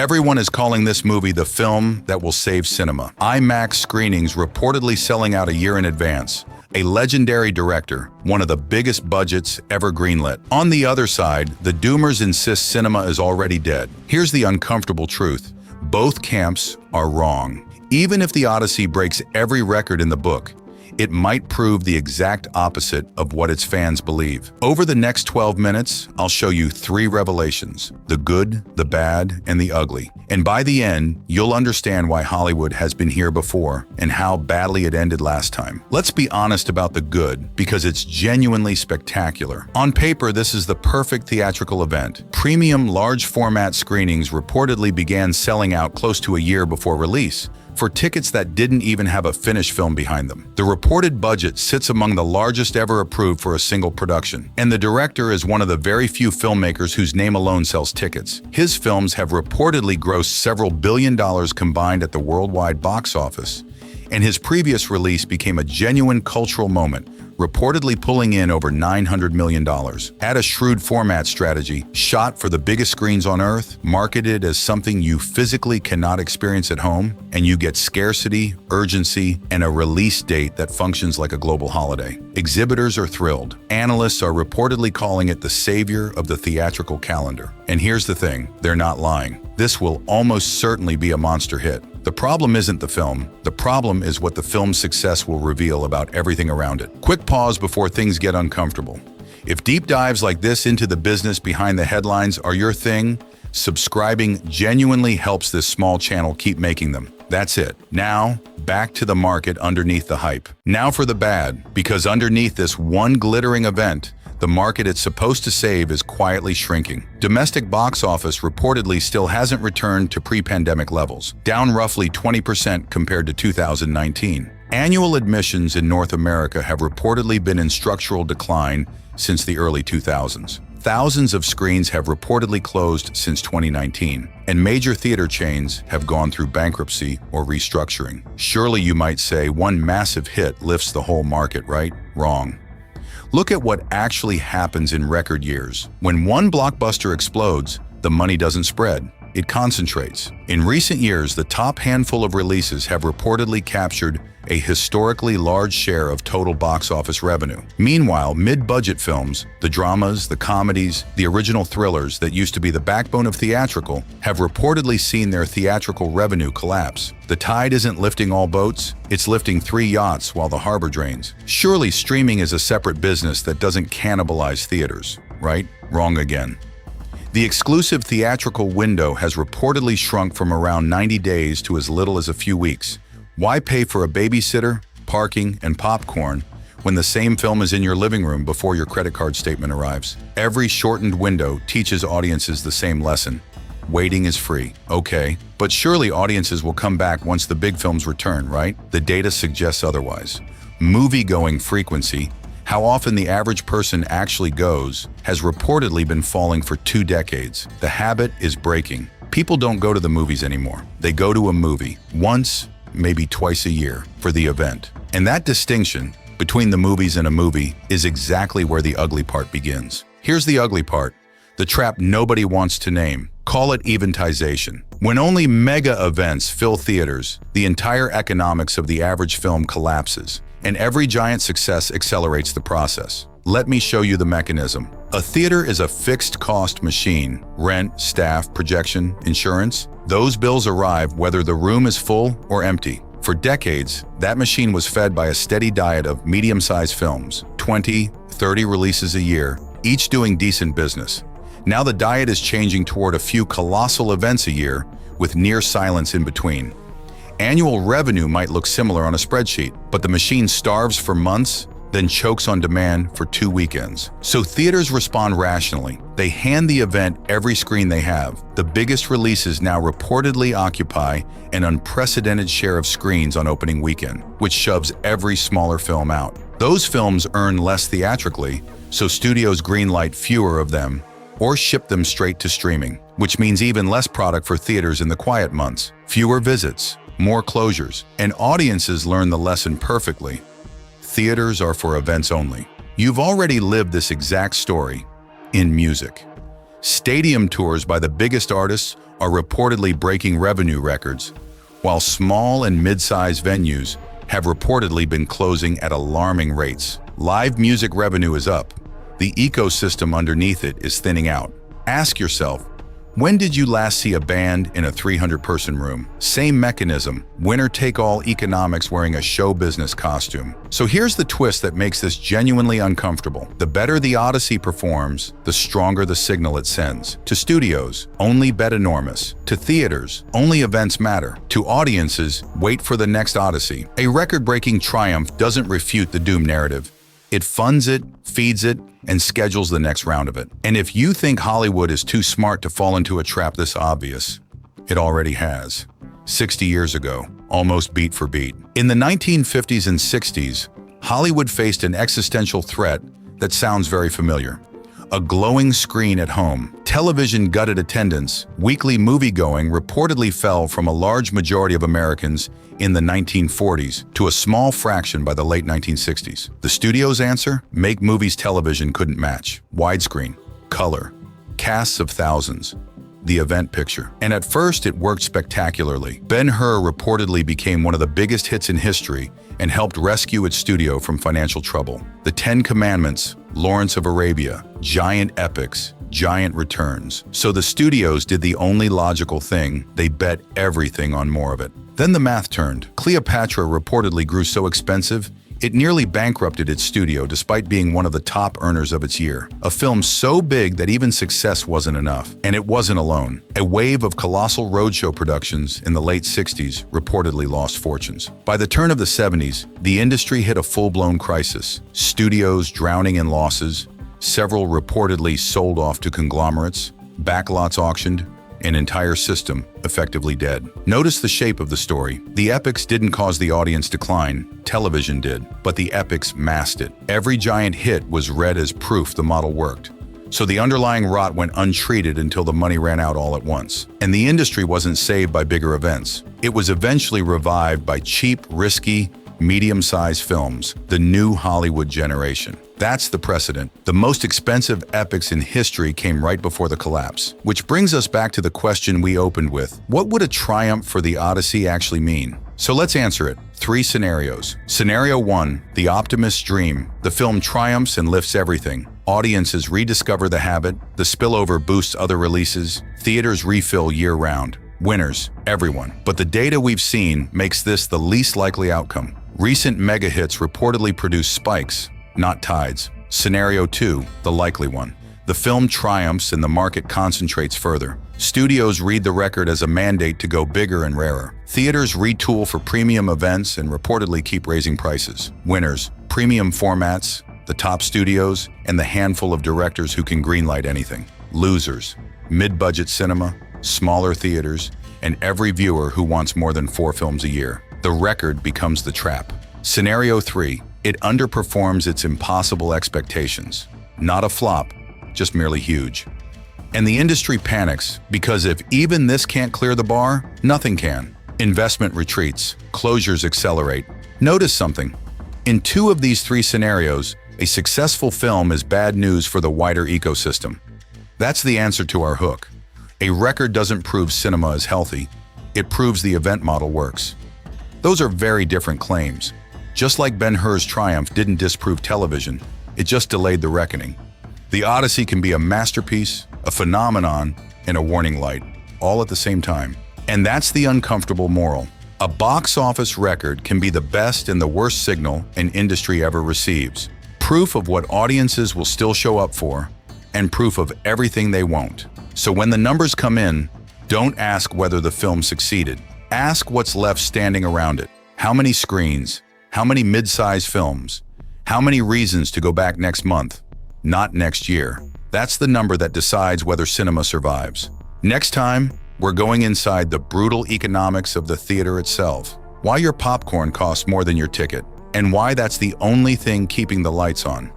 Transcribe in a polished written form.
Everyone is calling this movie the film that will save cinema. IMAX screenings reportedly selling out a year in advance. A legendary director, one of the biggest budgets ever greenlit. On the other side, the doomers insist cinema is already dead. Here's the uncomfortable truth. Both camps are wrong. Even if the Odyssey breaks every record in the book, it might prove the exact opposite of what its fans believe. Over the next 12 minutes, I'll show you 3 revelations: the good, the bad, and the ugly. And by the end, you'll understand why Hollywood has been here before and how badly it ended last time. Let's be honest about the good, because it's genuinely spectacular. On paper, this is the perfect theatrical event. Premium large format screenings reportedly began selling out close to a year before release, for tickets that didn't even have a finished film behind them. The reported budget sits among the largest ever approved for a single production, and the director is one of the very few filmmakers whose name alone sells tickets. His films have reportedly grossed several $billion combined at the worldwide box office, and his previous release became a genuine cultural moment, reportedly pulling in over $900 million. Add a shrewd format strategy, shot for the biggest screens on Earth, marketed as something you physically cannot experience at home, and you get scarcity, urgency, and a release date that functions like a global holiday. Exhibitors are thrilled. Analysts are reportedly calling it the savior of the theatrical calendar. And here's the thing, they're not lying. This will almost certainly be a monster hit. The problem isn't the film. The problem is what the film's success will reveal about everything around it. Quick pause before things get uncomfortable. If deep dives like this into the business behind the headlines are your thing, subscribing genuinely helps this small channel keep making them. That's it. Now, back to the market underneath the hype. Now for the bad, because underneath this one glittering event, the market it's supposed to save is quietly shrinking. Domestic box office reportedly still hasn't returned to pre-pandemic levels, down roughly 20% compared to 2019. Annual admissions in North America have reportedly been in structural decline since the early 2000s. Thousands of screens have reportedly closed since 2019, and major theater chains have gone through bankruptcy or restructuring. Surely you might say one massive hit lifts the whole market, right? Wrong. Look at what actually happens in record years. When one blockbuster explodes, the money doesn't spread. It concentrates. In recent years, the top handful of releases have reportedly captured a historically large share of total box office revenue. Meanwhile, mid-budget films, the dramas, the comedies, the original thrillers that used to be the backbone of theatrical, have reportedly seen their theatrical revenue collapse. The tide isn't lifting all boats, it's lifting 3 yachts while the harbor drains. Surely streaming is a separate business that doesn't cannibalize theaters, right? Wrong again. The exclusive theatrical window has reportedly shrunk from around 90 days to as little as a few weeks. Why pay for a babysitter, parking, and popcorn when the same film is in your living room before your credit card statement arrives? Every shortened window teaches audiences the same lesson. Waiting is free. Okay, but surely audiences will come back once the big films return, right? The data suggests otherwise. Movie-going frequency, how often the average person actually goes, has reportedly been falling for 2 decades. The habit is breaking. People don't go to the movies anymore. They go to a movie once, maybe twice a year, for the event. And that distinction between the movies and a movie is exactly where the ugly part begins. Here's the ugly part, the trap nobody wants to name. Call it eventization. When only mega events fill theaters, the entire economics of the average film collapses, and every giant success accelerates the process. Let me show you the mechanism. A theater is a fixed-cost machine. Rent, staff, projection, insurance. Those bills arrive whether the room is full or empty. For decades, that machine was fed by a steady diet of medium-sized films, 20, 30 releases a year, each doing decent business. Now the diet is changing toward a few colossal events a year, with near silence in between. Annual revenue might look similar on a spreadsheet, but the machine starves for months, then chokes on demand for 2 weekends. So theaters respond rationally. They hand the event every screen they have. The biggest releases now reportedly occupy an unprecedented share of screens on opening weekend, which shoves every smaller film out. Those films earn less theatrically, so studios greenlight fewer of them or ship them straight to streaming, which means even less product for theaters in the quiet months. Fewer visits, more closures, and audiences learn the lesson perfectly. Theaters are for events only. You've already lived this exact story in music. Stadium tours by the biggest artists are reportedly breaking revenue records, while small and mid-sized venues have reportedly been closing at alarming rates. Live music revenue is up. The ecosystem underneath it is thinning out. Ask yourself, when did you last see a band in a 300-person room? Same mechanism, winner-take-all economics wearing a show business costume. So here's the twist that makes this genuinely uncomfortable. The better the Odyssey performs, the stronger the signal it sends. To studios, only bet enormous. To theaters, only events matter. To audiences, wait for the next Odyssey. A record-breaking triumph doesn't refute the doom narrative. It funds it, feeds it, and schedules the next round of it. And if you think Hollywood is too smart to fall into a trap this obvious, it already has. 60 years ago, almost beat for beat. In the 1950s and 60s, Hollywood faced an existential threat that sounds very familiar. A glowing screen at home. Television gutted attendance. Weekly moviegoing reportedly fell from a large majority of Americans in the 1940s to a small fraction by the late 1960s. The studio's answer? Make movies television couldn't match. Widescreen, color, casts of thousands, the event picture. And at first it worked spectacularly. Ben-Hur reportedly became one of the biggest hits in history and helped rescue its studio from financial trouble. The Ten Commandments, Lawrence of Arabia, giant epics, giant returns. So the studios did the only logical thing, they bet everything on more of it. Then the math turned. Cleopatra reportedly grew so expensive, it nearly bankrupted its studio despite being one of the top earners of its year. A film so big that even success wasn't enough. And it wasn't alone. A wave of colossal roadshow productions in the late 60s reportedly lost fortunes. By the turn of the 70s, the industry hit a full-blown crisis. Studios drowning in losses, several reportedly sold off to conglomerates, backlots auctioned, an entire system effectively dead. Notice the shape of the story. The epics didn't cause the audience decline, television did, but the epics masked it. Every giant hit was read as proof the model worked. So the underlying rot went untreated until the money ran out all at once. And the industry wasn't saved by bigger events. It was eventually revived by cheap, risky, medium-sized films, the new Hollywood generation. That's the precedent. The most expensive epics in history came right before the collapse. Which brings us back to the question we opened with. What would a triumph for the Odyssey actually mean? So let's answer it. 3 scenarios. Scenario 1, the optimist's dream. The film triumphs and lifts everything. Audiences rediscover the habit, the spillover boosts other releases, theaters refill year-round. Winners, everyone. But the data we've seen makes this the least likely outcome. Recent mega hits reportedly produce spikes, not tides. Scenario 2, the likely one. The film triumphs and the market concentrates further. Studios read the record as a mandate to go bigger and rarer. Theaters retool for premium events and reportedly keep raising prices. Winners, premium formats, the top studios, and the handful of directors who can greenlight anything. Losers, mid-budget cinema, smaller theaters, and every viewer who wants more than 4 films a year. The record becomes the trap. Scenario 3, it underperforms its impossible expectations. Not a flop, just merely huge. And the industry panics because if even this can't clear the bar, nothing can. Investment retreats, closures accelerate. Notice something. In 2 of these 3 scenarios, a successful film is bad news for the wider ecosystem. That's the answer to our hook. A record doesn't prove cinema is healthy, it proves the event model works. Those are very different claims. Just like Ben-Hur's triumph didn't disprove television, it just delayed the reckoning. The Odyssey can be a masterpiece, a phenomenon, and a warning light, all at the same time. And that's the uncomfortable moral. A box office record can be the best and the worst signal an industry ever receives. Proof of what audiences will still show up for, and proof of everything they won't. So when the numbers come in, don't ask whether the film succeeded. Ask what's left standing around it. How many screens? How many mid-sized films? How many reasons to go back next month? Not next year. That's the number that decides whether cinema survives. Next time, we're going inside the brutal economics of the theater itself. Why your popcorn costs more than your ticket, and why that's the only thing keeping the lights on.